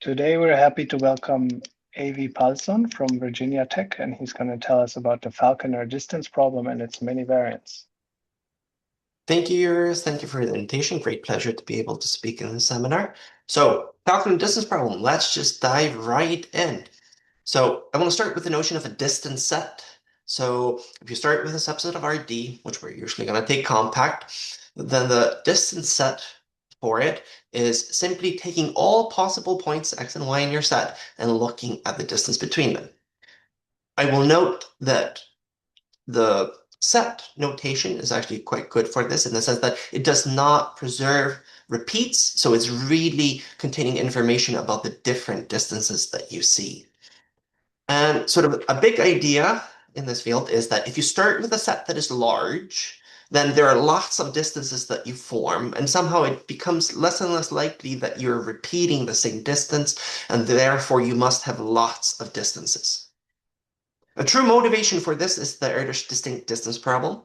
Today we're happy to welcome Eyvindur Palsson from Virginia Tech, and he's going to tell us about the Falconer distance problem and its many variants. Thank you, Iris. Thank you for the invitation. Great pleasure to be able to speak in the seminar. So, Falconer distance problem, let's just dive right in. So, I want to start with the notion of a distance set. So, if you start with a subset of RD, which we're usually going to take compact, then the distance set for it is simply taking all possible points x and y in your set and looking at the distance between them. I will note that the set notation is actually quite good for this in the sense that it does not preserve repeats, so it's really containing information about the different distances that you see. And sort of a big idea in this field is that if you start with a set that is large, then there are lots of distances that you form, and somehow it becomes less and less likely that you're repeating the same distance, and therefore you must have lots of distances. A true motivation for this is the Erdős distinct distance problem,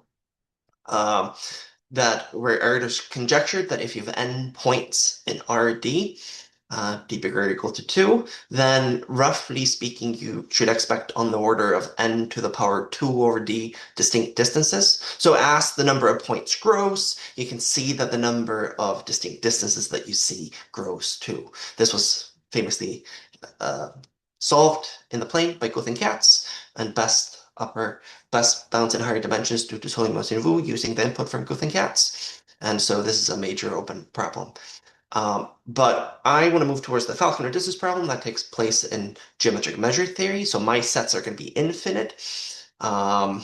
where Erdős conjectured that if you have n points in RD, d bigger or equal to 2, then roughly speaking, you should expect on the order of n to the power 2 over d distinct distances. So as the number of points grows, you can see that the number of distinct distances that you see grows too. This was famously solved in the plane by Guth and Katz, and best bounds in higher dimensions due to Solimos and Wu using the input from Guth and Katz. And so this is a major open problem. But I want to move towards the Falconer distance problem that takes place in geometric measure theory. So my sets are going to be infinite. And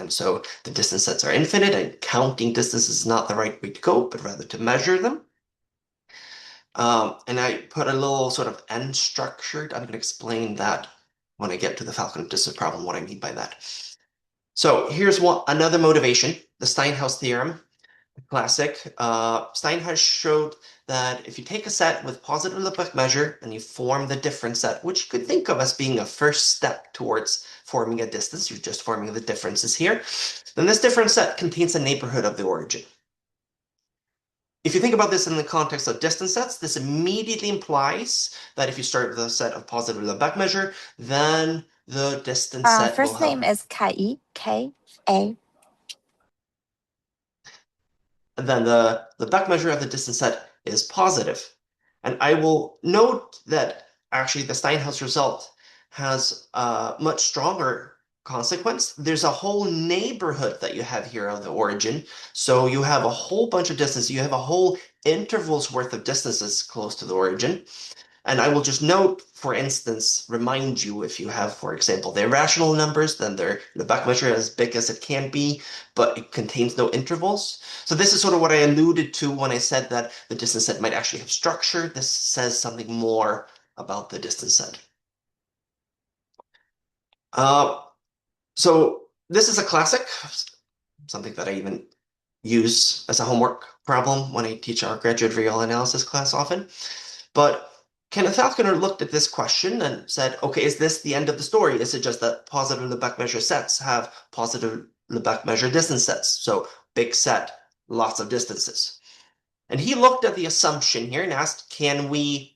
so the distance sets are infinite, and counting distances is not the right way to go, but rather to measure them. And I put a little sort of n structured. I'm going to explain that when I get to the Falconer distance problem, what I mean by that. So here's another motivation, the Steinhaus theorem, classic. Steinhaus showed that if you take a set with positive Lebesgue measure and you form the difference set, which you could think of as being a first step towards forming a distance, you're just forming the differences here, then this difference set contains a neighborhood of the origin. If you think about this in the context of distance sets, this immediately implies that if you start with a set of positive Lebesgue measure, then the distance set will First name is Kai, K-A. Then the Lebesgue measure of the distance set is positive. And I will note that actually the Steinhaus result has a much stronger consequence. There's a whole neighborhood that you have here of the origin. So you have a whole bunch of distance. You have a whole interval's worth of distances close to the origin. And I will just note, for instance, remind you if you have, for example, the irrational numbers, then their Lebesgue measure as big as it can be, but it contains no intervals. So this is sort of what I alluded to when I said that the distance set might actually have structure. This says something more about the distance set. So this is a classic, something that I even use as a homework problem when I teach our graduate real analysis class often. But Kenneth Falconer looked at this question and said, okay, is this the end of the story? Is it just that positive Lebesgue measure sets have positive Lebesgue measure distance sets? So big set, lots of distances. And he looked at the assumption here and asked, can we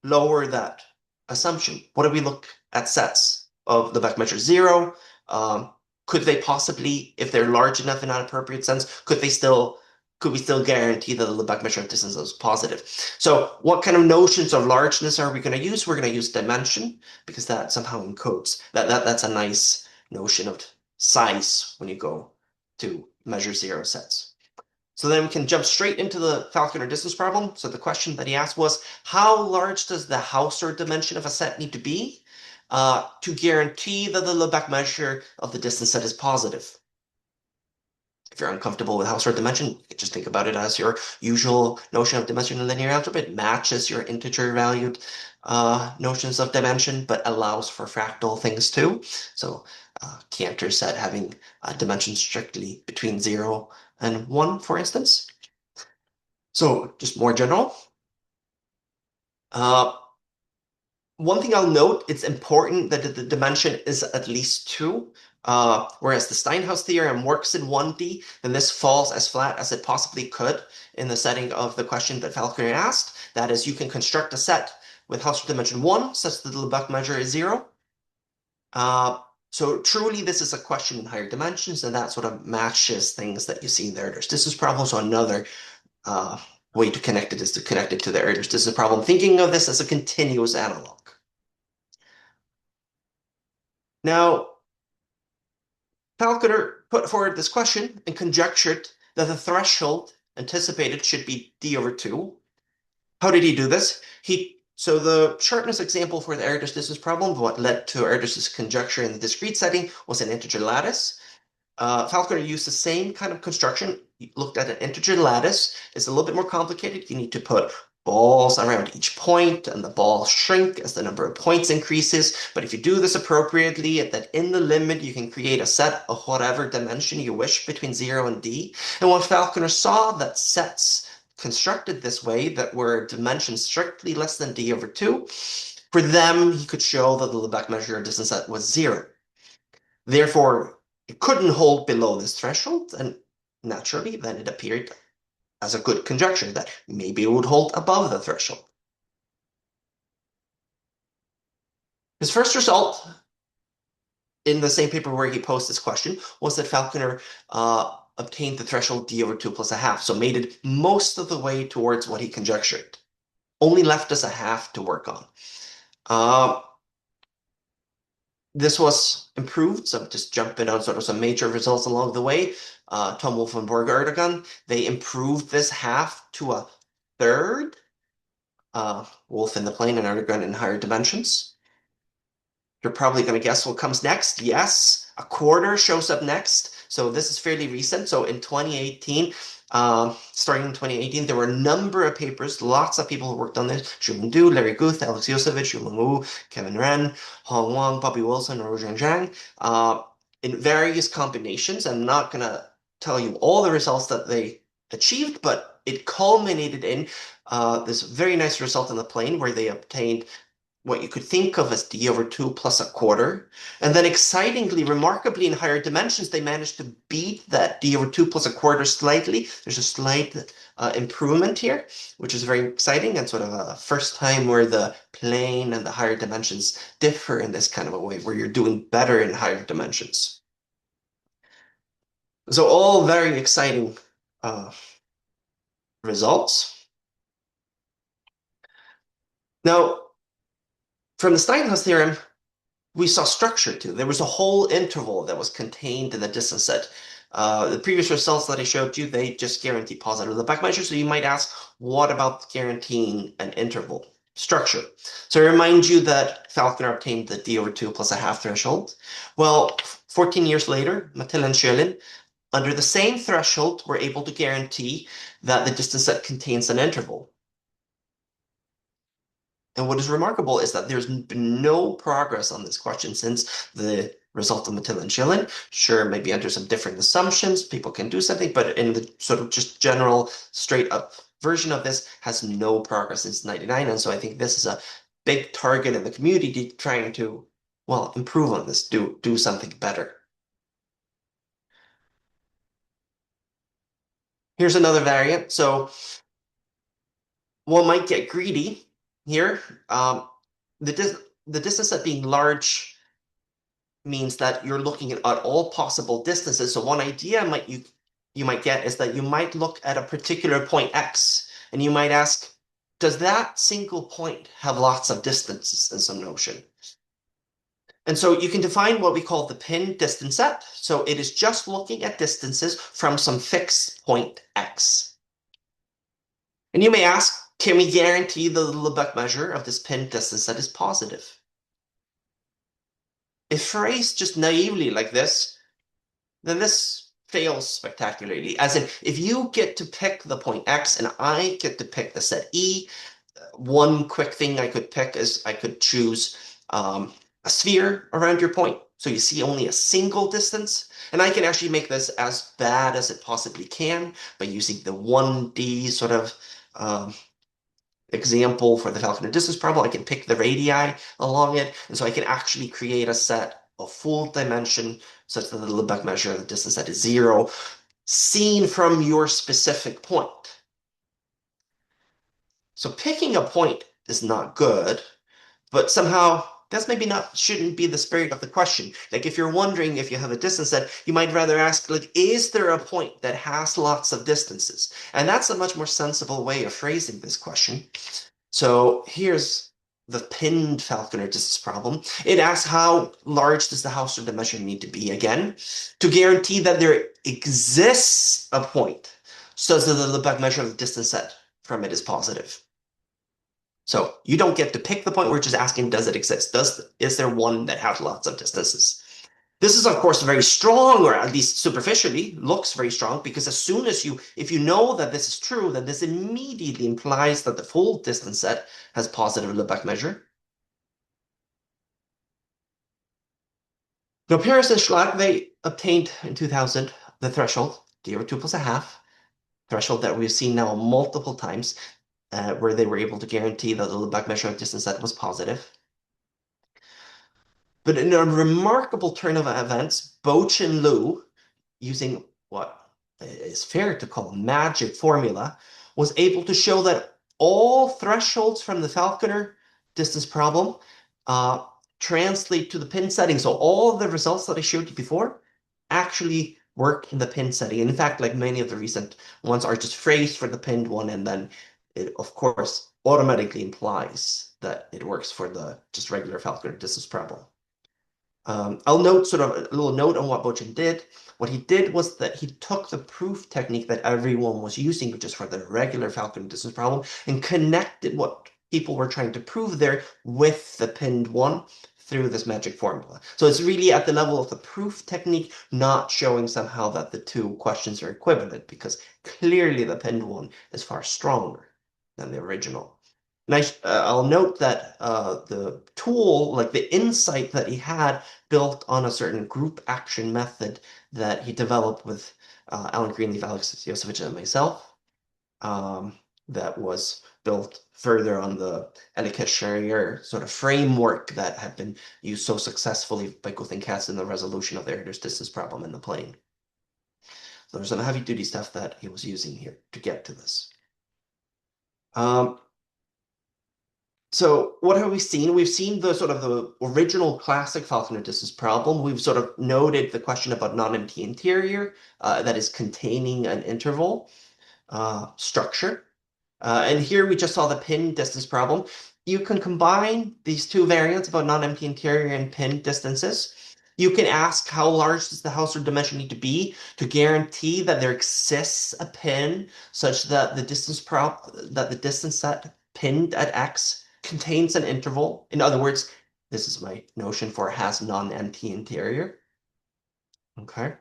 lower that assumption? What if we look at sets of Lebesgue measure 0? Could they possibly, if they're large enough in an appropriate sense, could we still guarantee that the Lebesgue measure of distance is positive? So what kind of notions of largeness are we going to use? We're going to use dimension, because that somehow encodes. That's a nice notion of size when you go to measure 0 sets. So then we can jump straight into the Falconer distance problem. So the question that he asked was, how large does the Hausdorff dimension of a set need to be to guarantee that the Lebesgue measure of the distance set is positive? If you're uncomfortable with Hausdorff dimension, just think about it as your usual notion of dimension in linear algebra. It matches your integer valued notions of dimension, but allows for fractal things too. So Cantor set having a dimension strictly between 0 and 1, for instance. So just more general. One thing I'll note, it's important that the dimension is at least 2. Whereas the Steinhaus theorem works in 1D, then this falls as flat as it possibly could in the setting of the question that Falconer asked. That is, you can construct a set with Hausdorff dimension 1 such that the Lebesgue measure is 0. So truly, this is a question in higher dimensions, and that sort of matches things that you see there. There's distance problems. So another way to connect it is to connect it to the Erdos distance problem, thinking of this as a continuous analog. Now, Falconer put forward this question and conjectured that the threshold anticipated should be d over 2. How did he do this? So the sharpness example for the Erdos distance problem, what led to Erdős' conjecture in the discrete setting, was an integer lattice. Falconer used the same kind of construction. He looked at an integer lattice. It's a little bit more complicated. You need to put balls around each point, and the balls shrink as the number of points increases. But if you do this appropriately, that in the limit, you can create a set of whatever dimension you wish between 0 and d. And what Falconer saw that sets constructed this way that were dimensions strictly less than d over 2, for them, he could show that the Lebesgue measure of distance set was 0. Therefore, it couldn't hold below this threshold, and naturally, then it appeared as a good conjecture that maybe it would hold above the threshold. His first result in the same paper where he posed this question was that Falconer obtained the threshold d over 2 plus a half, so made it most of the way towards what he conjectured. Only left us a half to work on. This was improved, so I'm just jumping on sort of some major results along the way. Tom Wolf and Borg Erdogan, they improved this half to a third. Wolf in the plane and Erdogan in higher dimensions. You're probably going to guess what comes next. Yes, a quarter shows up next. So this is fairly recent. So in 2018, starting in 2018, there were a number of papers, lots of people who worked on this. Zhu Du, Larry Guth, Alex Yosevich, Yu Wu, Kevin Ren, Hong Wang, Bobby Wilson, Rojan Zhang, in various combinations. I'm not going to tell you all the results that they achieved, but it culminated in this very nice result in the plane where they obtained what you could think of as d over 2 plus a quarter. And then excitingly, remarkably, in higher dimensions, they managed to beat that d over 2 plus a quarter slightly. There's a slight improvement here, which is very exciting and sort of a first time where the plane and the higher dimensions differ in this kind of a way, where you're doing better in higher dimensions. So all very exciting results. Now, from the Steinhaus theorem, we saw structure too. There was a whole interval that was contained in the distance set. The previous results that I showed you, they just guarantee positive Lebesgue measure. So you might ask, what about guaranteeing an interval structure? So I remind you that Falconer obtained the d over 2 plus a half threshold. Well, 14 years later, Mattel and Schölin, under the same threshold, were able to guarantee that the distance set contains an interval. And what is remarkable is that there's been no progress on this question since the result of Mattel and Schölin. Sure, maybe under some different assumptions, people can do something, but in the sort of just general straight up version of this has no progress since 99. And so I think this is a big target in the community trying to, well, improve on this, do something better. Here's another variant. So one might get greedy here. The distance set being large means that you're looking at all possible distances. So one idea you might get is that you might look at a particular point x, and you might ask, does that single point have lots of distances in some notion? And so you can define what we call the pin distance set. So it is just looking at distances from some fixed point x. And you may ask, can we guarantee the Lebesgue measure of this pin distance set is positive? If phrased just naively like this, then this fails spectacularly. As in, if you get to pick the point x and I get to pick the set E, one quick thing I could pick is I could choose a sphere around your point. So you see only a single distance. And I can actually make this as bad as it possibly can by using the 1D sort of example for the Falconer distance problem. I can pick the radii along it, and so I can actually create a set of full dimension such that the Lebesgue measure of the distance set is 0, seen from your specific point. So picking a point is not good, but somehow that's maybe not, shouldn't be the spirit of the question. Like if you're wondering if you have a distance set, you might rather ask, like, is there a point that has lots of distances? And that's a much more sensible way of phrasing this question. So here's the pinned Falconer distance problem. It asks how large does the Hausdorff dimension need to be again to guarantee that there exists a point such that the Lebesgue measure of the distance set from it is positive. So you don't get to pick the point. We're just asking, does it exist? Is there one that has lots of distances? This is, of course, very strong, or at least superficially looks very strong, because as soon as if you know that this is true, then this immediately implies that the full distance set has positive Lebesgue measure. Now, Paris and Schlag, they obtained in 2000 the threshold, d over 2 plus a half, threshold that we've seen now multiple times, where they were able to guarantee that the Lebesgue measure of distance set was positive. But in a remarkable turn of events, Boch and Liu, using what is fair to call magic formula, was able to show that all thresholds from the Falconer distance problem translate to the pin setting. So all of the results that I showed you before actually work in the pin setting. And in fact, like many of the recent ones are just phrased for the pinned one, and then it, of course, automatically implies that it works for the just regular Falconer distance problem. I'll note sort of a little note on what Bochen did. What he did was that he took the proof technique that everyone was using, which is for the regular Falconer distance problem, and connected what people were trying to prove there with the pinned one through this magic formula. So it's really at the level of the proof technique, not showing somehow that the two questions are equivalent, because clearly the pinned one is far stronger than the original. And I'll note that the tool, like the insight that he had, built on a certain group action method that he developed with Alan Greenleaf, Alex Josevich, and myself, that was built further on the Elikhet-Scherrer sort of framework that had been used so successfully by Guth and Katz in the resolution of the Herder's distance problem in the plane. So there's some heavy-duty stuff that he was using here to get to this. So what have we seen? We've seen the sort of the original classic Falconer distance problem. We've sort of noted the question about non-empty interior that is containing an interval structure. And here we just saw the pin distance problem. You can combine these two variants about non-empty interior and pin distances. You can ask how large does the Hausdorff dimension need to be to guarantee that there exists a pin such that the distance set pinned at x contains an interval. In other words, this is my notion for has non-empty interior. Okay.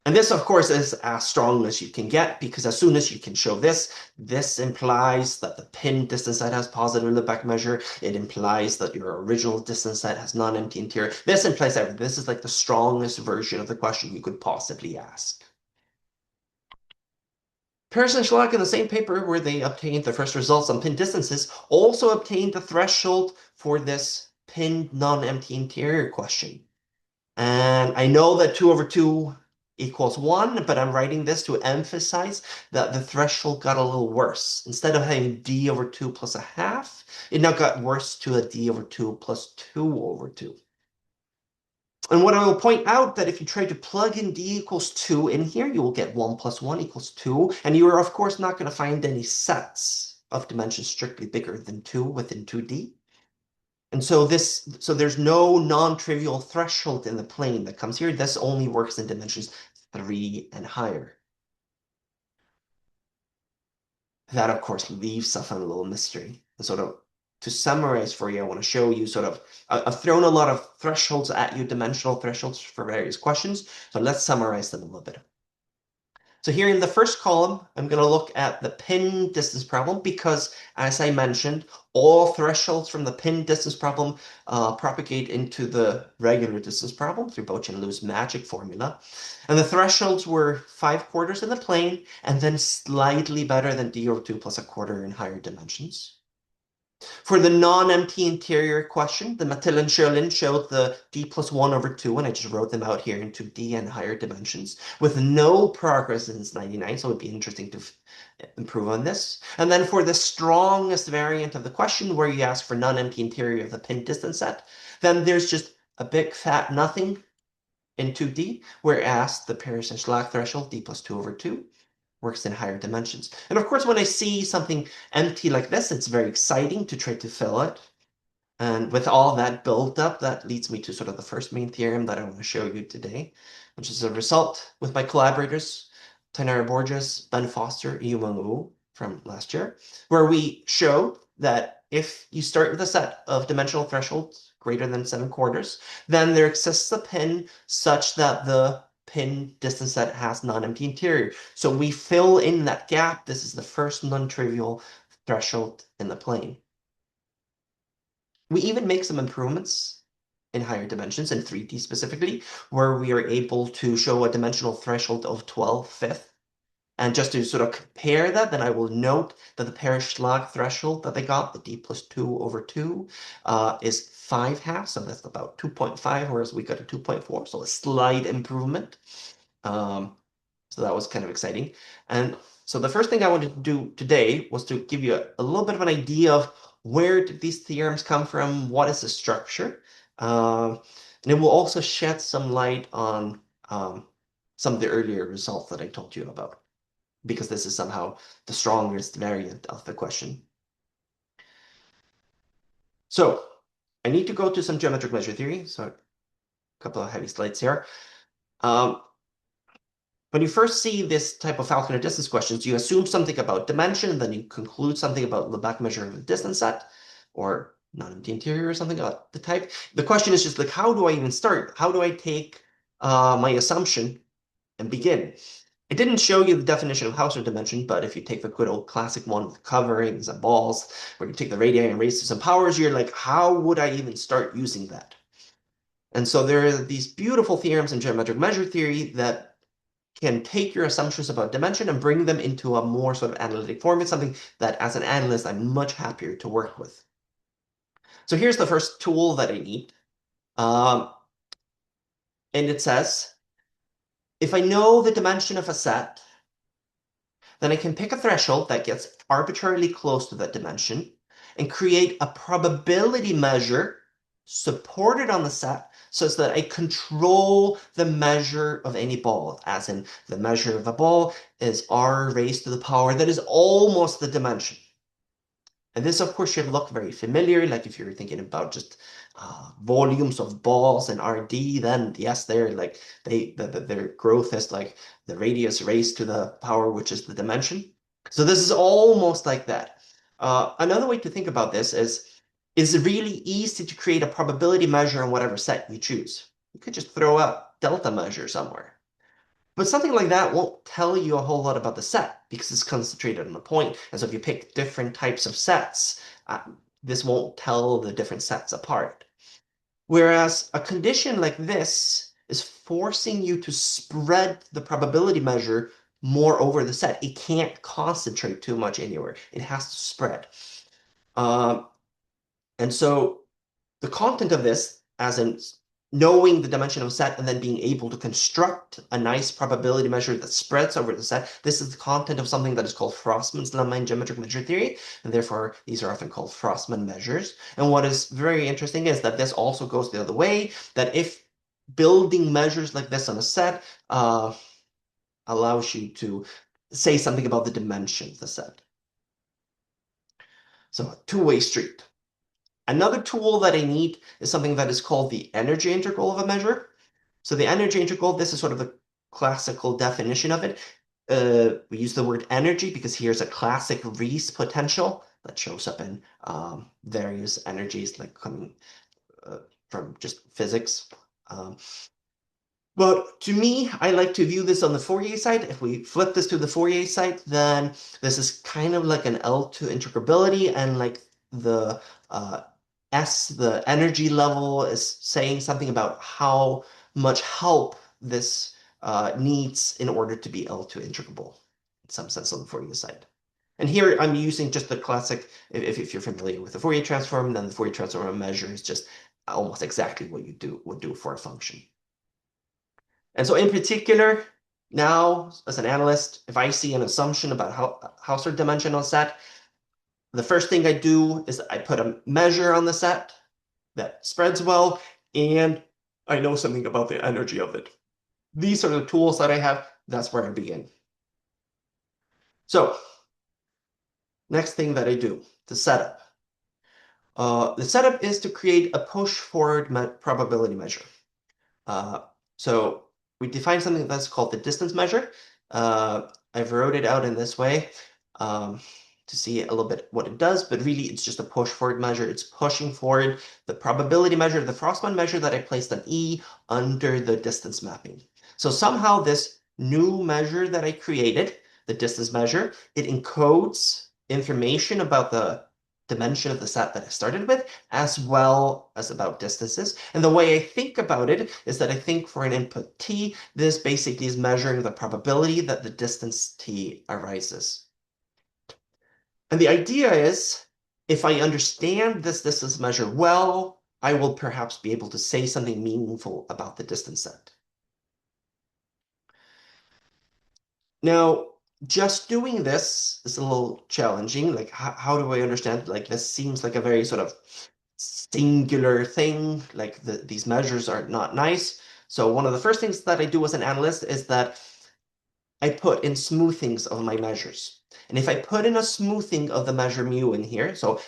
And this, of course, is as strong as you can get, because as soon as you can show this, this implies that the pin distance set has positive Lebesgue measure. It implies that your original distance set has non-empty interior. This implies everything. This is like the strongest version of the question you could possibly ask. Paris and Schlag, in the same paper where they obtained the first results on pin distances, also obtained the threshold for this pinned non-empty interior question. And I know that 2 over 2 equals 1, but I'm writing this to emphasize that the threshold got a little worse. Instead of having d over 2 plus a half, it now got worse to a d over 2 plus 2 over 2. And what I will point out that if you try to plug in d equals 2 in here, you will get 1 plus 1 equals 2. And you are, of course, not going to find any sets of dimensions strictly bigger than 2 within 2D. And so there's no non-trivial threshold in the plane that comes here. This only works in dimensions 3 and higher. That, of course, leaves stuff on a little mystery. And sort of to summarize for you, I want to show you sort of, I've thrown a lot of thresholds at you, dimensional thresholds for various questions. So let's summarize them a little bit. So here in the first column, I'm going to look at the pin distance problem because, as I mentioned, all thresholds from the pin distance problem propagate into the regular distance problem through Boch and Liu's magic formula. And the thresholds were 5/4 in the plane and then slightly better than d over 2 plus a quarter in higher dimensions. For the non-empty interior question, the Matil and Sherlin showed the d plus 1 over 2, and I just wrote them out here into d and higher dimensions with no progress since 99, so it would be interesting to improve on this. And then for the strongest variant of the question, where you ask for non-empty interior of the pin distance set, then there's just a big fat nothing in 2D, whereas the Pearson-Schlag threshold, d plus 2 over 2, works in higher dimensions. And of course, when I see something empty like this, it's very exciting to try to fill it. And with all that built up, that leads me to sort of the first main theorem that I want to show you today, which is a result with my collaborators, Tainara Borges, Ben Foster, Yumeng Wu from last year, where we show that if you start with a set of dimensional thresholds greater than 7/4, then there exists a pin such that the pin distance set has non-empty interior. So we fill in that gap. This is the first non-trivial threshold in the plane. We even make some improvements in higher dimensions, in 3D specifically, where we are able to show a dimensional threshold of 12/5. And just to sort of compare that, then I will note that the Pearson-Schlag threshold that they got, the d plus 2 over 2, is 5/2, so that's about 2.5, whereas we got a 2.4, so a slight improvement. So that was kind of exciting. And so the first thing I wanted to do today was to give you a little bit of an idea of where did these theorems come from, what is the structure, and it will also shed some light on some of the earlier results that I told you about, because this is somehow the strongest variant of the question. So I need to go to some geometric measure theory, so a couple of heavy slides here. When you first see this type of Falconer distance questions, you assume something about dimension, and then you conclude something about Lebesgue measure of a distance set, or non-empty interior or something like the type. The question is just like, how do I even start? How do I take my assumption and begin? It didn't show you the definition of Hausser dimension, but if you take the good old classic one with coverings and balls, where you take the radii and raise to some powers, you're like, how would I even start using that? And so there are these beautiful theorems in geometric measure theory that can take your assumptions about dimension and bring them into a more sort of analytic form. It's something that as an analyst, I'm much happier to work with. So here's the first tool that I need. And it says, if I know the dimension of a set, then I can pick a threshold that gets arbitrarily close to that dimension and create a probability measure supported on the set so that I control the measure of any ball, as in the measure of a ball is r raised to the power that is almost the dimension. And this, of course, should look very familiar, like if you're thinking about just volumes of balls in RD, then yes, they're like their growth is like the radius raised to the power, which is the dimension. So this is almost like that. Another way to think about this is really easy to create a probability measure on whatever set you choose. You could just throw a delta measure somewhere. But something like that won't tell you a whole lot about the set because it's concentrated on a point. And so if you pick different types of sets, this won't tell the different sets apart. Whereas a condition like this is forcing you to spread the probability measure more over the set. It can't concentrate too much anywhere. It has to spread. And so the content of this, as in knowing the dimension of a set and then being able to construct a nice probability measure that spreads over the set, this is the content of something that is called Frossman's lemma in geometric measure theory, and therefore these are often called Frossman measures. And what is very interesting is that this also goes the other way, that if building measures like this on a set allows you to say something about the dimension of the set. So a two-way street. Another tool that I need is something that is called the energy integral of a measure. So the energy integral, this is sort of the classical definition of it. We use the word energy because here's a classic Rees potential that shows up in various energies like coming from just physics. But to me, I like to view this on the Fourier side. If we flip this to the Fourier side, then this is kind of like an L2 integrability, and like the S, the energy level, is saying something about how much help this needs in order to be L2 integrable, in some sense on the Fourier side. And here I'm using just the classic, if you're familiar with the Fourier transform, then the Fourier transform measure is just almost exactly what you would do for a function. And so in particular, now as an analyst, if I see an assumption about how Hausdorff dimensional set, the first thing I do is I put a measure on the set that spreads well, and I know something about the energy of it. These are the tools that I have. That's where I begin. So next thing that I do, the setup. The setup is to create a push-forward probability measure. So we define something that's called the distance measure. I've wrote it out in this way to see a little bit what it does, but really it's just a push-forward measure. It's pushing forward the probability measure, the Frossman measure that I placed on E under the distance mapping. So somehow this new measure that I created, the distance measure, it encodes information about the dimension of the set that I started with, as well as about distances. And the way I think about it is that I think for an input t, this basically is measuring the probability that the distance t arises. And the idea is, if I understand this distance measure well, I will perhaps be able to say something meaningful about the distance set. Now, just doing this is a little challenging. Like, how do I understand? Like, this seems like a very sort of singular thing. Like, these measures are not nice. So one of the first things that I do as an analyst is that I put in smoothings of my measures. And if I put in a smoothing of the measure mu in here, so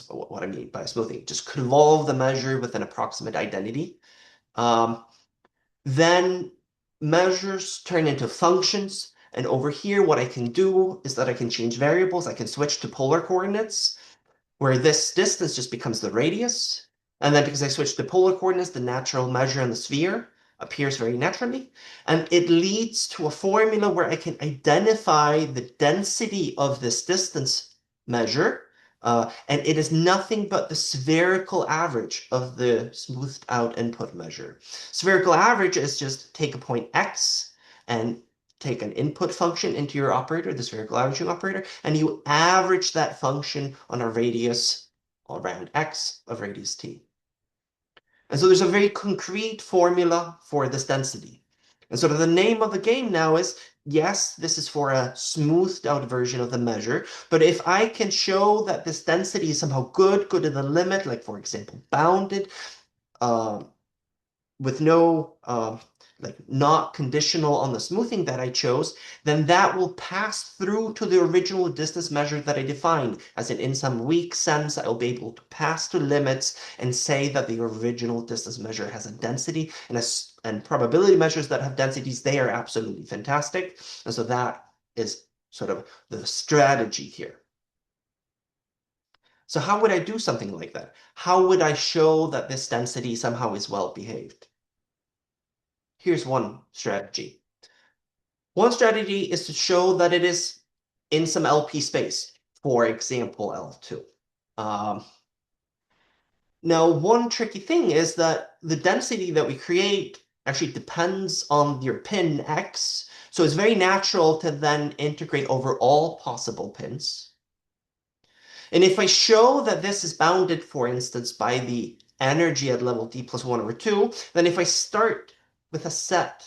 what I mean by smoothing, just convolve the measure with an approximate identity, then measures turn into functions. And over here, what I can do is that I can change variables. I can switch to polar coordinates, where this distance just becomes the radius. And then because I switched to polar coordinates, the natural measure in the sphere appears very naturally. And it leads to a formula where I can identify the density of this distance measure. And it is nothing but the spherical average of the smoothed out input measure. Spherical average is just take a point x and take an input function into your operator, the spherical averaging operator, and you average that function on a radius around x of radius t. And so there's a very concrete formula for this density. And sort of the name of the game now is, yes, this is for a smoothed out version of the measure, but if I can show that this density is somehow good to the limit, like for example, bounded, with no like not conditional on the smoothing that I chose, then that will pass through to the original distance measure that I defined. As in some weak sense, I'll be able to pass to limits and say that the original distance measure has a density, and probability measures that have densities, they are absolutely fantastic. And so that is sort of the strategy here. So how would I do something like that? How would I show that this density somehow is well behaved? Here's one strategy. One strategy is to show that it is in some LP space, for example, L2. Now, one tricky thing is that the density that we create actually depends on your pin X. So it's very natural to then integrate over all possible pins. And if I show that this is bounded, for instance, by the energy at level d plus 1 over 2, then if I start with a set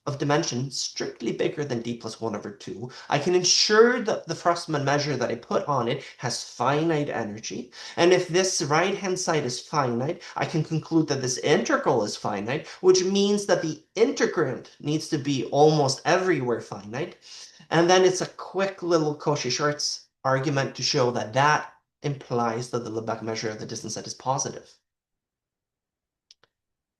of dimensions strictly bigger than d plus 1 over 2, I can ensure that the Frossman measure that I put on it has finite energy. And if this right-hand side is finite, I can conclude that this integral is finite, which means that the integrand needs to be almost everywhere finite. And then it's a quick little Cauchy-Schwarz argument to show that that implies that the Lebesgue measure of the distance set is positive.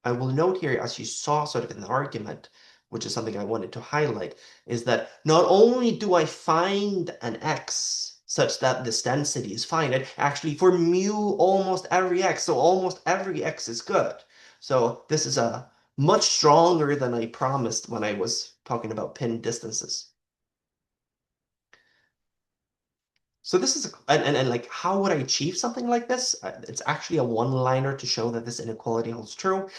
I will note here, as you saw sort of in the argument, which is something I wanted to highlight, is that not only do I find an x such that this density is finite, actually for mu almost every x, so almost every x is good. So this is a much stronger than I promised when I was talking about pin distances. So this is, and like, how would I achieve something like this? It's actually a one-liner to show that this inequality holds true.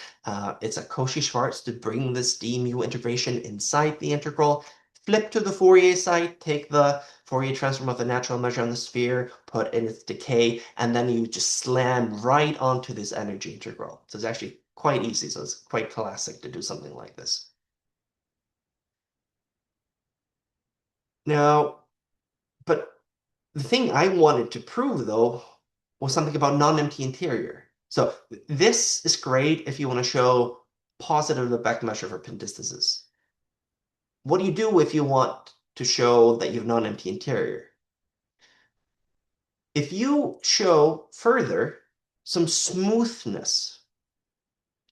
It's a Cauchy-Schwarz to bring this d mu integration inside the integral. flip to the Fourier side, take the Fourier transform of the natural measure on the sphere, put in its decay, and then you just slam right onto this energy integral. So it's actually quite easy. So it's quite classic to do something like this. Now, but the thing I wanted to prove, though, was something about non-empty interior. So this is great if you want to show positive Lebesgue measure for pin distances. What do you do if you want to show that you have non-empty interior? If you show further some smoothness,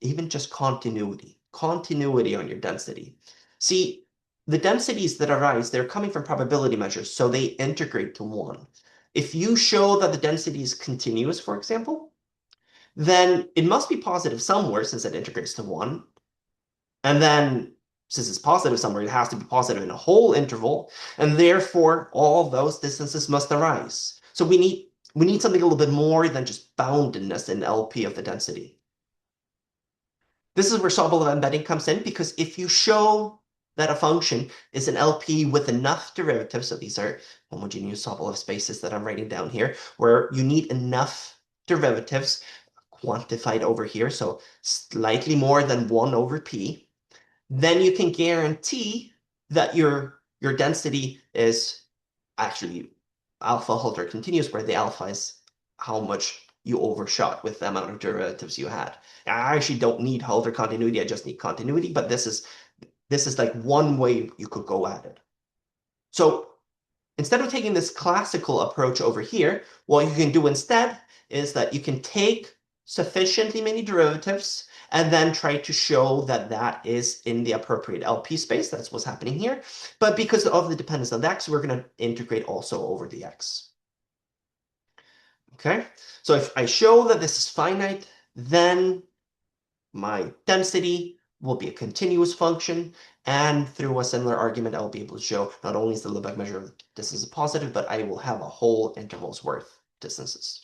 even just continuity on your density. See, the densities that arise, they're coming from probability measures, so they integrate to 1. If you show that the density is continuous, for example, then it must be positive somewhere since it integrates to 1. And then since it's positive somewhere, it has to be positive in a whole interval, and therefore all those distances must arise. So we need something a little bit more than just boundedness in LP of the density. This is where Sobolev embedding comes in, because if you show that a function is an LP with enough derivatives, so these are homogeneous Sobolev spaces that I'm writing down here, where you need enough derivatives quantified over here, so slightly more than 1 over p, then you can guarantee that your density is actually alpha Hölder continuous, where the alpha is how much you overshot with the amount of derivatives you had. I actually don't need Hölder continuity, I just need continuity, but this is like one way you could go at it. So instead of taking this classical approach over here, what you can do instead is that you can take sufficiently many derivatives and then try to show that that is in the appropriate LP space. That's what's happening here. But because of the dependence on the x, we're going to integrate also over the x. Okay, so if I show that this is finite, then my density will be a continuous function, and through a similar argument, I'll be able to show not only is the Lebesgue measure of distance positive, but I will have a whole interval's worth distances.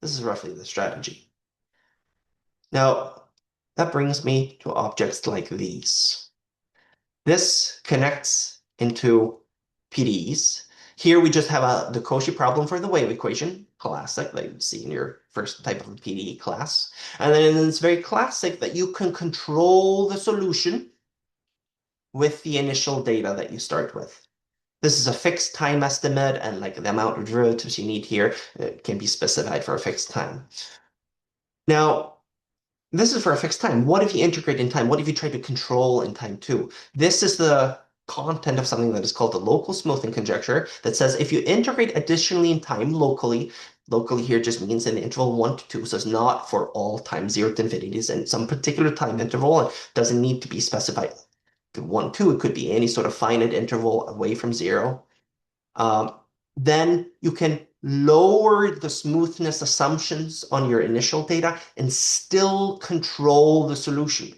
This is roughly the strategy. Now, that brings me to objects like these. This connects into PDEs. Here we just have the Cauchy problem for the wave equation, classic, like you see in your first type of a PDE class. And then it's very classic that you can control the solution with the initial data that you start with. This is a fixed time estimate, and like the amount of derivatives you need here can be specified for a fixed time. Now, this is for a fixed time. What if you integrate in time? What if you try to control in time too? This is the content of something that is called the local smoothing conjecture that says if you integrate additionally in time locally here just means in the interval 1 to 2, so it's not for all time 0 to infinity, it's in some particular time interval. It doesn't need to be specified to 1, 2. It could be any sort of finite interval away from 0. Then you can lower the smoothness assumptions on your initial data and still control the solution,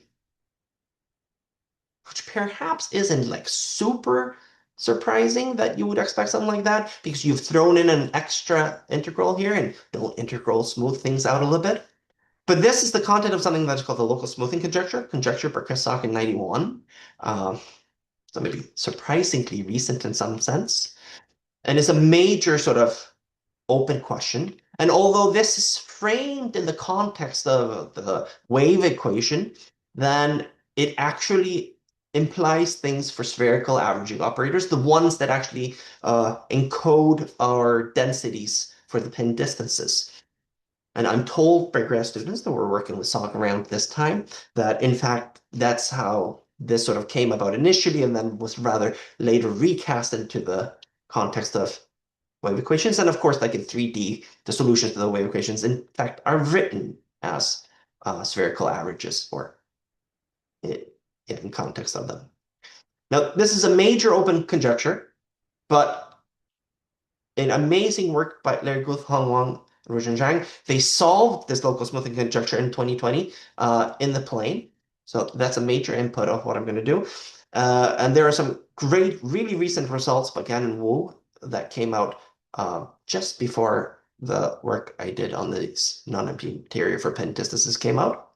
which perhaps isn't like super surprising that you would expect something like that, because you've thrown in an extra integral here, and don't integral smooth things out a little bit. But this is the content of something that's called the local smoothing conjecture by Kristoff in 91. So maybe surprisingly recent in some sense. And it's a major sort of open question. And although this is framed in the context of the wave equation, then it actually implies things for spherical averaging operators, the ones that actually encode our densities for the pin distances. And I'm told by grad students that were working with SOG around this time that, in fact, that's how this sort of came about initially, and then was rather later recast into the context of wave equations. And of course, like in 3D, the solutions to the wave equations, in fact, are written as spherical averages, or in context of them. Now, this is a major open conjecture, but in amazing work by Larry Guth, Hong Wang, and Ruzhen Zhang, they solved this local smoothing conjecture in 2020 in the plane. So that's a major input of what I'm going to do. And there are some great, really recent results by Gan and Wu that came out just before the work I did on these non-empty interior for pin distances came out.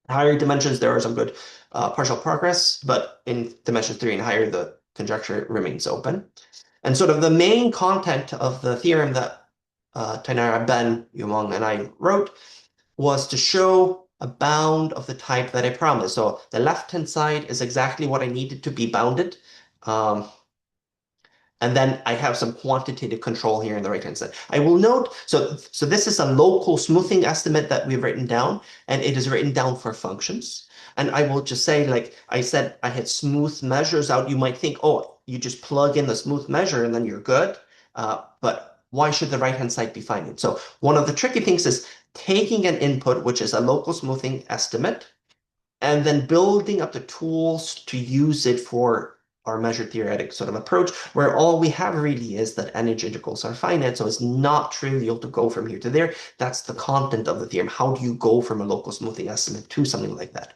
Higher dimensions, there are some good partial progress, but in dimension 3 and higher, the conjecture remains open. And sort of the main content of the theorem that Tainara, Ben, Yumong, and I wrote was to show a bound of the type that I promised. So the left-hand side is exactly what I needed to be bounded. And then I have some quantitative control here in the right-hand side. I will note, so this is a local smoothing estimate that we've written down, and it is written down for functions. And I will just say, like I said, I had smooth measures out. You might think, oh, you just plug in the smooth measure and then you're good. But why should the right-hand side be fine? So one of the tricky things is taking an input, which is a local smoothing estimate, and then building up the tools to use it for our measure theoretic sort of approach, where all we have really is that energy integrals are finite, so it's not trivial to go from here to there. That's the content of the theorem. How do you go from a local smoothing estimate to something like that?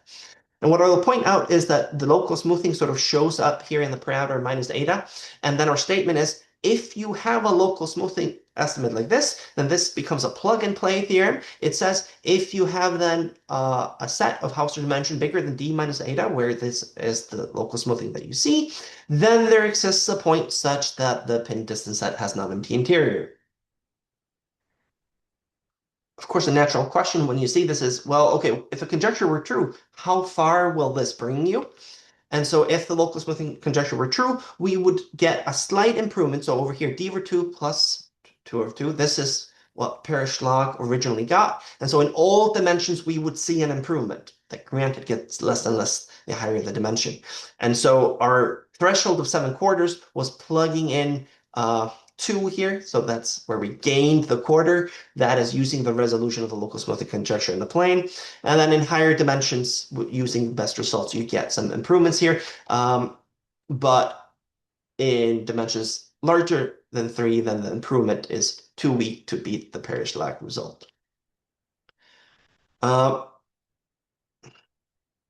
And what I will point out is that the local smoothing sort of shows up here in the parameter minus eta, and then our statement is, if you have a local smoothing estimate like this, then this becomes a plug-and-play theorem. It says if you have then a set of Hausdorff dimension bigger than d minus eta, where this is the local smoothing that you see, then there exists a point such that the pin distance set has non-empty interior. Of course, a natural question when you see this is, well, okay, if a conjecture were true, how far will this bring you? And so if the local smoothing conjecture were true, we would get a slight improvement. So over here, d over 2 plus 2 over 2, this is what Parrish log originally got. And so in all dimensions, we would see an improvement. That granted gets less and less the higher the dimension. And so our threshold of 7/4 was plugging in 2 here. So that's where we gained the quarter. That is using the resolution of the local smoothing conjecture in the plane. And then in higher dimensions, using the best results, you get some improvements here. But in dimensions larger than 3, then the improvement is too weak to beat the Parrish lag result.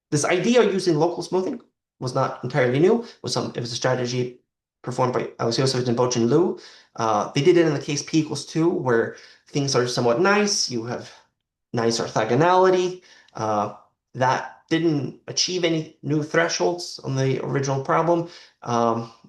This idea of using local smoothing was not entirely new. It was a strategy performed by Alexiosovich and Bochin Liu. They did it in the case p equals 2, where things are somewhat nice. You have nice orthogonality. That didn't achieve any new thresholds on the original problem.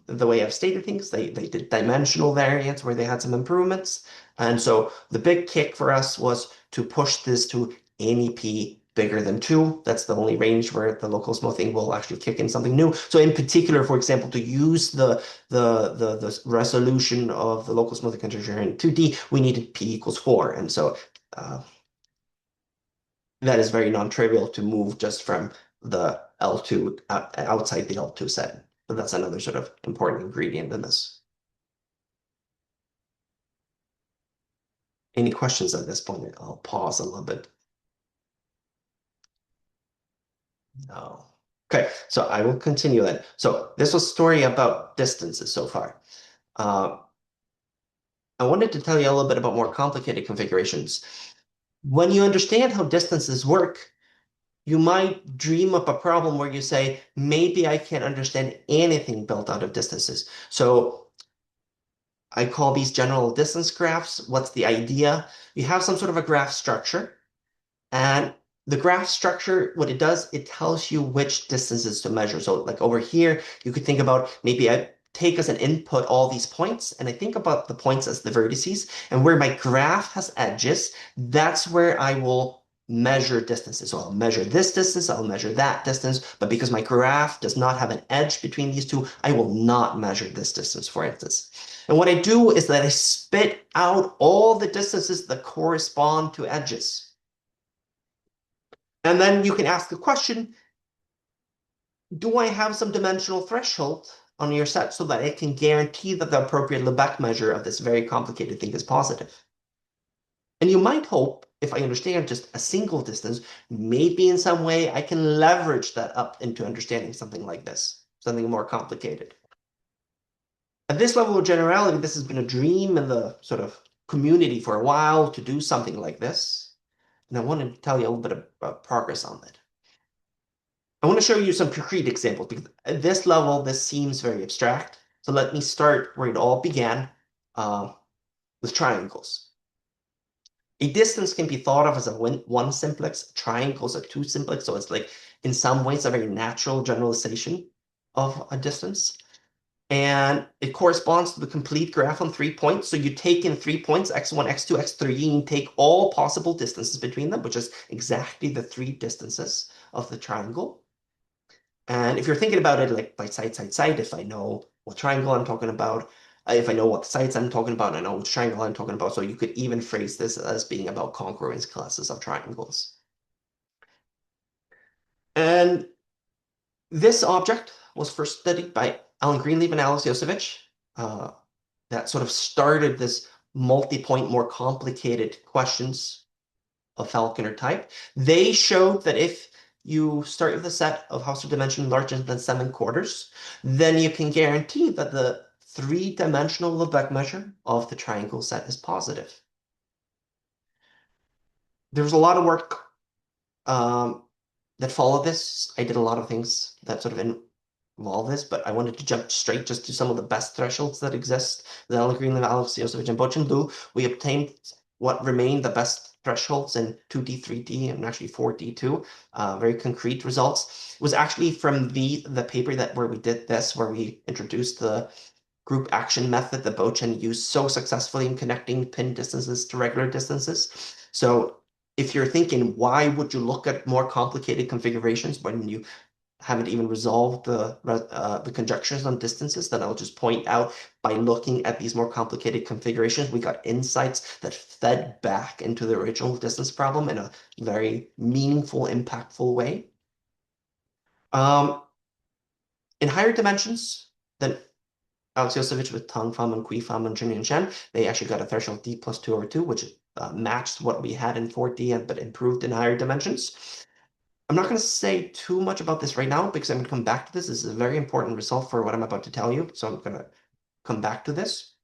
The way I've stated things, they did dimensional variance where they had some improvements. And so the big kick for us was to push this to any p bigger than 2. That's the only range where the local smoothing will actually kick in something new. So in particular, for example, to use the resolution of the local smoothing conjecture in 2D, we needed p equals 4. And so that is very non-trivial to move just from the L2 outside the L2 set. But that's another sort of important ingredient in this. Any questions at this point? I'll pause a little bit. No. Okay, so I will continue then. So this was a story about distances so far. I wanted to tell you a little bit about more complicated configurations. When you understand how distances work, you might dream up a problem where you say, maybe I can't understand anything built out of distances. So I call these general distance graphs. What's the idea? You have some sort of a graph structure, and the graph structure, what it does, it tells you which distances to measure. So like over here, you could think about maybe I take as an input all these points, and I think about the points as the vertices, and where my graph has edges, that's where I will measure distances. So I'll measure this distance, I'll measure that distance, but because my graph does not have an edge between these two, I will not measure this distance, for instance. And what I do is that I spit out all the distances that correspond to edges. And then you can ask the question, do I have some dimensional threshold on your set so that I can guarantee that the appropriate Lebesgue measure of this very complicated thing is positive? And you might hope, if I understand just a single distance, maybe in some way I can leverage that up into understanding something like this, something more complicated. At this level of generality, this has been a dream in the sort of community for a while to do something like this. And I wanted to tell you a little bit about progress on that. I want to show you some concrete examples because at this level, this seems very abstract. So let me start where it all began with triangles. A distance can be thought of as a one simplex, a triangle is a two simplex, so it's like in some ways a very natural generalization of a distance. And it corresponds to the complete graph on 3 points. So you take in 3 points, x1, x2, x3, and take all possible distances between them, which is exactly the 3 distances of the triangle. And if you're thinking about it like by side, if I know what triangle I'm talking about, if I know what sides I'm talking about, I know which triangle I'm talking about. So you could even phrase this as being about congruence classes of triangles. And this object was first studied by Alan Greenleaf and Alex Yosevich. That sort of started this multi-point, more complicated questions of Falconer type. They showed that if you start with a set of Hausdorff dimension larger than 7/4, then you can guarantee that the three-dimensional Lebesgue measure of the triangle set is positive. There was a lot of work that followed this. I did a lot of things that sort of involve this, but I wanted to jump straight just to some of the best thresholds that exist. The Alan Greenleaf, Alex Yosevich, and Bochen Lu, we obtained what remained the best thresholds in 2D, 3D, and actually 4D too. Very concrete results. It was actually from the paper where we did this, where we introduced the group action method that Bochen used so successfully in connecting pin distances to regular distances. So if you're thinking, why would you look at more complicated configurations when you haven't even resolved the conjectures on distances, then I'll just point out by looking at these more complicated configurations, we got insights that fed back into the original distance problem in a very meaningful, impactful way. In higher dimensions than Alex Yosevich with Tang Pham and Kui Pham and Junyan Shen, they actually got a threshold D plus 2/2, which matched what we had in 4D, but improved in higher dimensions. I'm not going to say too much about this right now because I'm going to come back to this. This is a very important result for what I'm about to tell you. So I'm going to come back to this.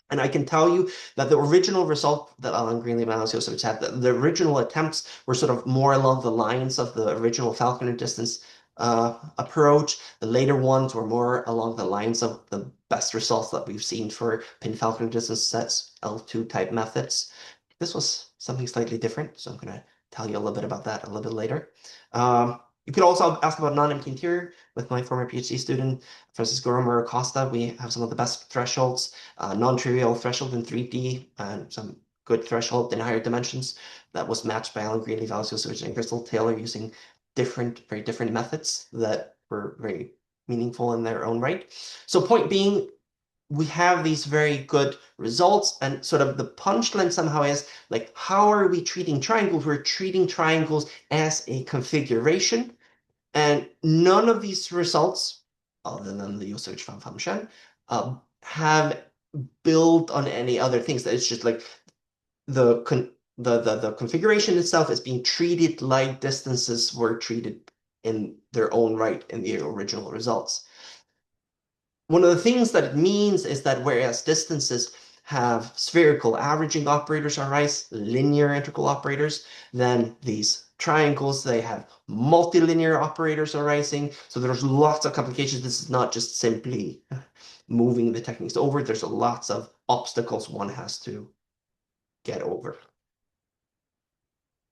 And I can tell you that the original result that Alan Greenleaf and Alex Yosevich had, the original attempts were sort of more along the lines of the original Falconer distance approach. The later ones were more along the lines of the best results that we've seen for pin Falconer distance sets, L2 type methods. This was something slightly different, so I'm going to tell you a little bit about that a little bit later. You could also ask about non-empty interior with my former PhD student, Francisco Romero Costa. We have some of the best thresholds, non-trivial threshold in 3D, and some good threshold in higher dimensions that was matched by Alan Greenleaf, Alex Yosevich, and Crystal Taylor using very different methods that were very meaningful in their own right. So point being, we have these very good results, and sort of the punchline somehow is like, how are we treating triangles? We're treating triangles as a configuration, and none of these results, other than the usage from function, have built on any other things. That it's just like the configuration itself is being treated like distances were treated in their own right in the original results. One of the things that it means is that whereas distances have spherical averaging operators arise, linear integral operators, then these triangles, they have multilinear operators arising. So there's lots of complications. This is not just simply moving the techniques over. There's lots of obstacles one has to get over.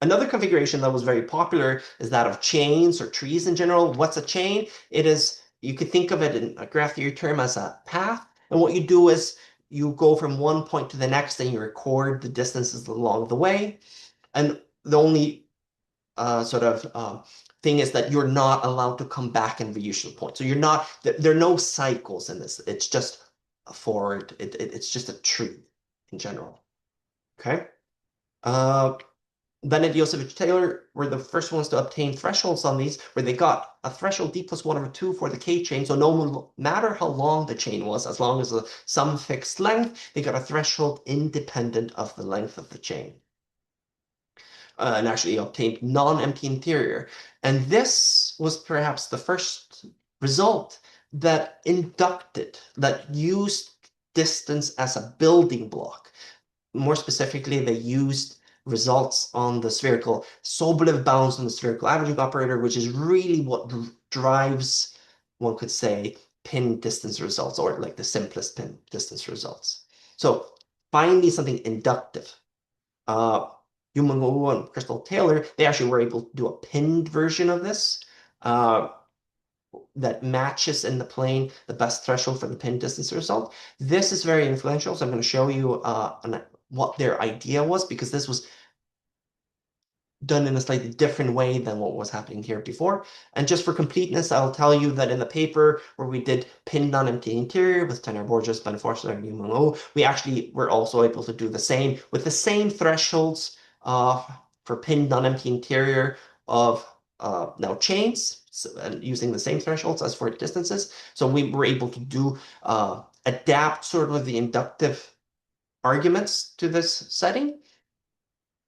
Another configuration that was very popular is that of chains or trees in general. What's a chain? It is, you could think of it in a graph theory term as a path. And what you do is you go from one point to the next and you record the distances along the way. And the only thing is that you're not allowed to come back and reuse the point. So you're not, there are no cycles in this. It's just a forward, it's just a tree in general. Okay. Bennett, Yosevich, Taylor were the first ones to obtain thresholds on these, where they got a threshold D plus 1/2 for the K chain. So no matter how long the chain was, as long as some fixed length, they got a threshold independent of the length of the chain. And actually obtained non-empty interior. And this was perhaps the first result that used distance as a building block. More specifically, they used results on the spherical Sobolev bounds on the spherical averaging operator, which is really what drives, one could say, pin distance results, or like the simplest pin distance results. So finally, something inductive. Eyvindur and Crystal Taylor, they actually were able to do a pinned version of this that matches in the plane the best threshold for the pin distance result. This is very influential, so I'm going to show you what their idea was, because this was done in a slightly different way than what was happening here before. And just for completeness, I'll tell you that in the paper where we did pinned on empty interior with Tanner Borges, Ben Forster, and Eyvindur, we actually were also able to do the same with the same thresholds for pinned on empty interior of now chains, and using the same thresholds as for distances. So we were able to do adapt sort of the inductive arguments to this setting.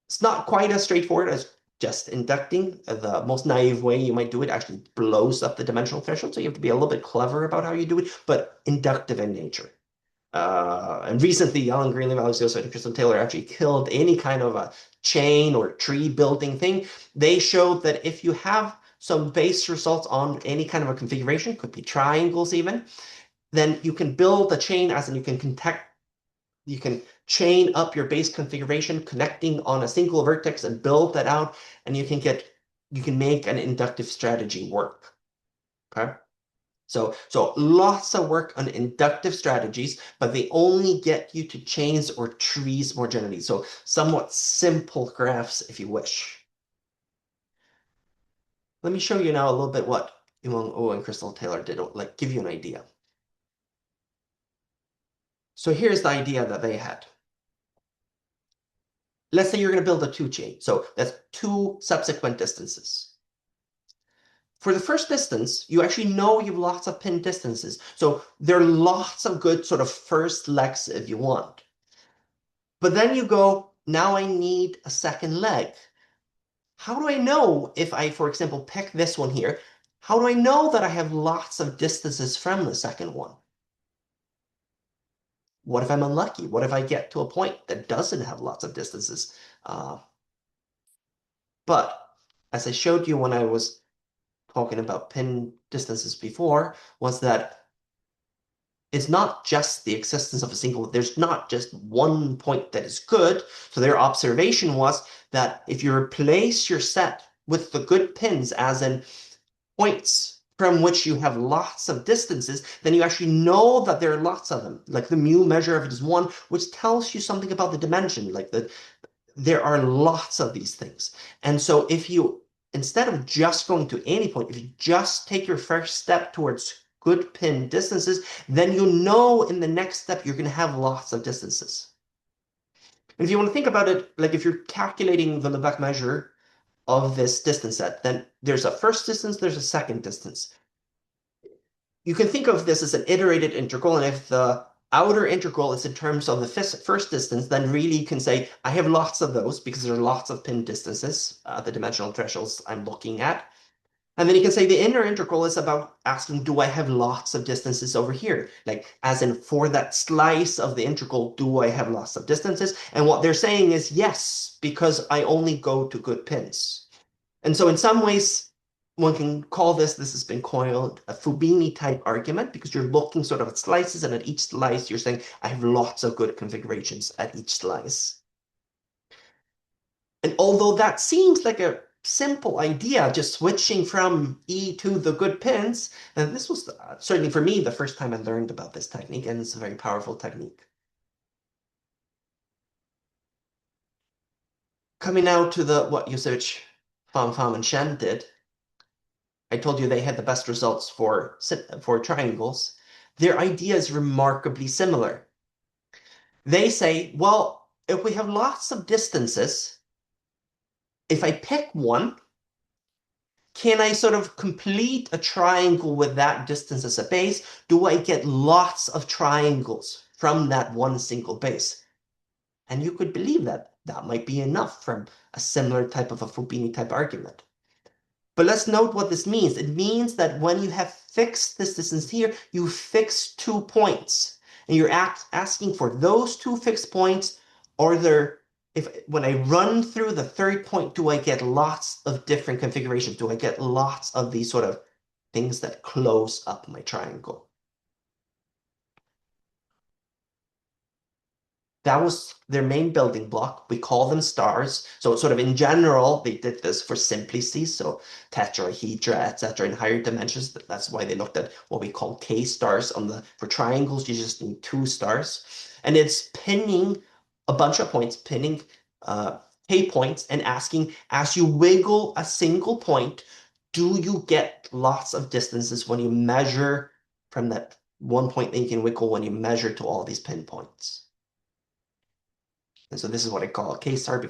It's not quite as straightforward as just inducting. The most naive way you might do it actually blows up the dimensional threshold, so you have to be a little bit clever about how you do it, but inductive in nature. And recently, Alan Greenleaf, Alex Yosa, and Crystal Taylor actually killed any kind of a chain or tree building thing. They showed that if you have some base results on any kind of a configuration, could be triangles even, then you can build a chain, as in you can chain up your base configuration connecting on a single vertex and build that out, and you can make an inductive strategy work. Okay? So lots of work on inductive strategies, but they only get you to chains or trees more generally. So somewhat simple graphs, if you wish. Let me show you now a little bit what Eyvindur and Crystal Taylor did, like give you an idea. So here's the idea that they had. Let's say you're going to build a 2-chain. So that's 2 subsequent distances. For the first distance, you actually know you have lots of pin distances. So there are lots of good sort of first legs if you want. But then you go, now I need a second leg. How do I know if I, for example, pick this one here, how do I know that I have lots of distances from the second one? What if I'm unlucky? What if I get to a point that doesn't have lots of distances? But as I showed you when I was talking about pin distances before, was that it's not just the existence of a single, there's not just one point that is good. So their observation was that if you replace your set with the good pins, as in points from which you have lots of distances, then you actually know that there are lots of them. Like the mu measure of it is 1, which tells you something about the dimension, like that there are lots of these things. And so if you, instead of just going to any point, if you just take your first step towards good pin distances, then you know in the next step you're going to have lots of distances. And if you want to think about it, like if you're calculating the Lebesgue measure of this distance set, then there's a first distance, there's a second distance. You can think of this as an iterated integral, and if the outer integral is in terms of the first distance, then really you can say, I have lots of those because there are lots of pin distances, the dimensional thresholds I'm looking at. And then you can say the inner integral is about asking, do I have lots of distances over here? Like, as in, for that slice of the integral, do I have lots of distances? And what they're saying is yes, because I only go to good pins. And so in some ways, one can call this has been coined a Fubini type argument, because you're looking sort of at slices, and at each slice you're saying, I have lots of good configurations at each slice. And although that seems like a simple idea, just switching from E to the good pins, and this was certainly for me the first time I learned about this technique, and it's a very powerful technique. Coming now to what Yusevich, Pham, and Shen did, I told you they had the best results for triangles. Their idea is remarkably similar. They say, well, if we have lots of distances, if I pick one, can I sort of complete a triangle with that distance as a base? Do I get lots of triangles from that one single base? And you could believe that that might be enough from a similar type of a Fubini type argument. But let's note what this means. It means that when you have fixed this distance here, you fix 2 points. And you're asking for those 2 fixed points, or when I run through the third point, do I get lots of different configurations? Do I get lots of these sort of things that close up my triangle? That was their main building block. We call them stars. So sort of in general, they did this for simplicity. So tetrahedra, etc. in higher dimensions. That's why they looked at what we call K stars. For triangles, you just need 2 stars. And it's pinning a bunch of points, pinning K points and asking, as you wiggle a single point, do you get lots of distances when you measure from that one point that you can wiggle when you measure to all these pinpoints? And so this is what I call a K-star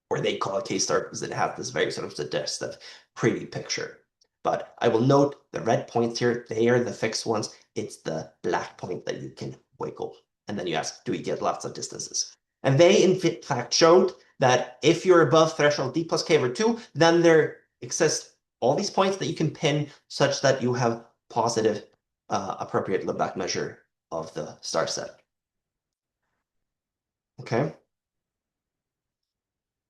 or they call it K-star because it has this very sort of suggestive, pretty picture. But I will note the red points here, they are the fixed ones. It's the black point that you can wiggle. And then you ask, do we get lots of distances? And they, in fact, showed that if you're above threshold d plus k over 2, then there exists all these points that you can pin such that you have positive appropriate look-back measure of the star set. Okay.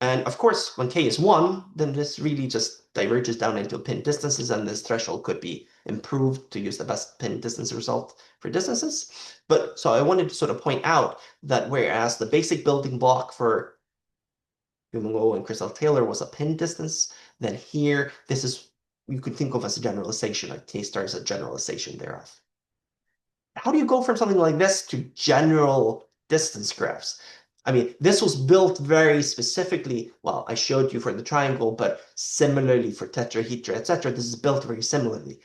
And of course, when k is 1, then this really just diverges down into pin distances, and this threshold could be improved to use the best pin distance result for distances. But so I wanted to sort of point out that whereas the basic building block for Humongo and Crystal Taylor was a pin distance, then here, this is, you could think of as a generalization, like K-star is a generalization thereof. How do you go from something like this to general distance graphs? I mean, this was built very specifically. Well, I showed you for the triangle, but similarly for tetrahedra, etc. This is built very similarly.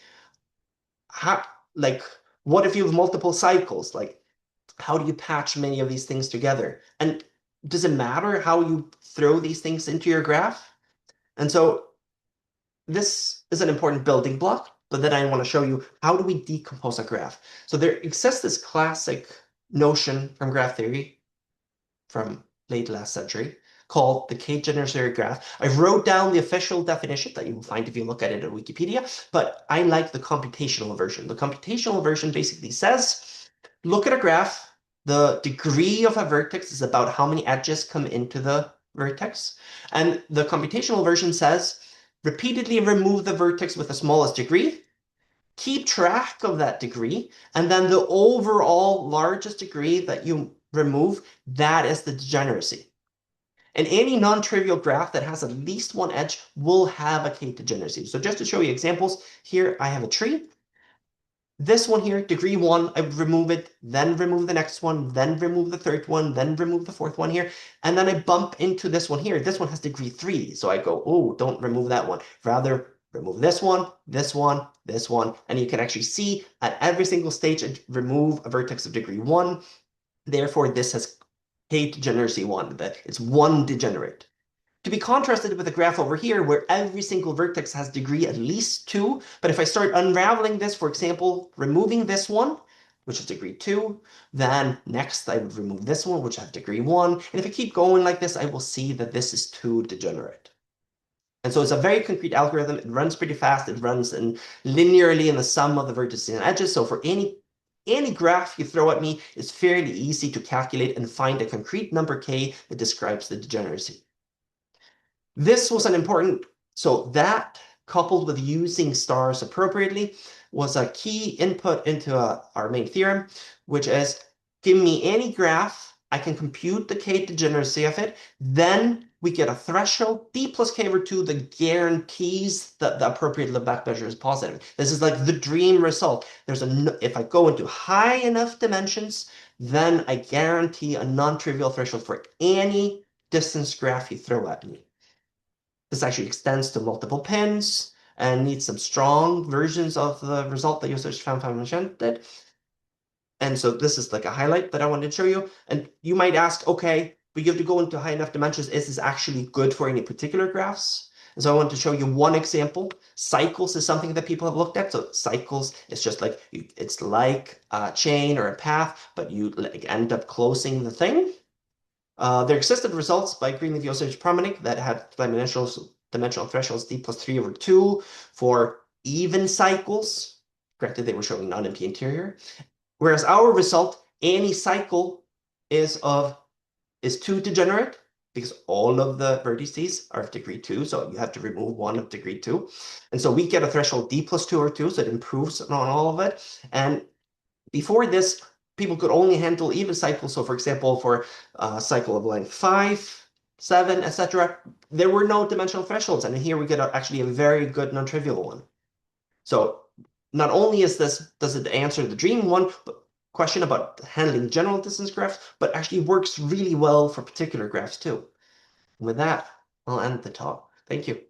What if you have multiple cycles? Like, how do you patch many of these things together? And does it matter how you throw these things into your graph? And so this is an important building block. But then I want to show you, how do we decompose a graph? So there exists this classic notion from graph theory from late last century called the K-generalized graph. I wrote down the official definition that you will find if you look at it in Wikipedia, but I like the computational version. The computational version basically says, look at a graph. The degree of a vertex is about how many edges come into the vertex. And the computational version says, repeatedly remove the vertex with the smallest degree, keep track of that degree, and then the overall largest degree that you remove, that is the degeneracy. And any non-trivial graph that has at least one edge will have a K-degeneracy. So just to show you examples, here I have a tree. This one here, degree 1, I would remove it, then remove the next one, then remove the third one, then remove the fourth one here, and then I bump into this one here. This one has degree 3, so I go, oh, don't remove that one. Rather, remove this one, this one, this one, and you can actually see at every single stage, I remove a vertex of degree 1. Therefore, this has K-degeneracy 1, that it's 1 degenerate. To be contrasted with the graph over here, where every single vertex has degree at least 2. But if I start unraveling this, for example, removing this one, which is degree 2, then next I would remove this one, which has degree 1. And if I keep going like this, I will see that this is 2 degenerate. And so it's a very concrete algorithm. It runs pretty fast. It runs linearly in the sum of the vertices and edges. So for any graph you throw at me, it's fairly easy to calculate and find a concrete number k that describes the degeneracy. This was an important, so that coupled with using stars appropriately was a key input into our main theorem, which is give me any graph, I can compute the K-degeneracy of it, then we get a threshold d plus k over 2 that guarantees that the appropriate look-back measure is positive. This is like the dream result. If I go into high enough dimensions, then I guarantee a non-trivial threshold for any distance graph you throw at me. This actually extends to multiple pins and needs some strong versions of the result that users found did. And so this is like a highlight that I wanted to show you. And you might ask, okay, but you have to go into high enough dimensions. Is this actually good for any particular graphs? And so I want to show you one example. Cycles is something that people have looked at. So cycles is just like, it's like a chain or a path, but you like end up closing the thing. There existed results by Greenleaf-Yosevich Promanik that had dimensional thresholds d plus 3 over 2 for even cycles. Granted, they were showing non-empty interior. Whereas our result, any cycle is 2 degenerate because all of the vertices are of degree 2. So you have to remove one of degree 2. And so we get a threshold d plus 2 over 2. So it improves on all of it. And before this, people could only handle even cycles. So for example, for a cycle of length 5, 7, etc., there were no dimensional thresholds. And here we get actually a very good non-trivial one. So not only does it answer the dream one, but question about handling general distance graphs, but actually works really well for particular graphs too. And with that, I'll end the talk. Thank you.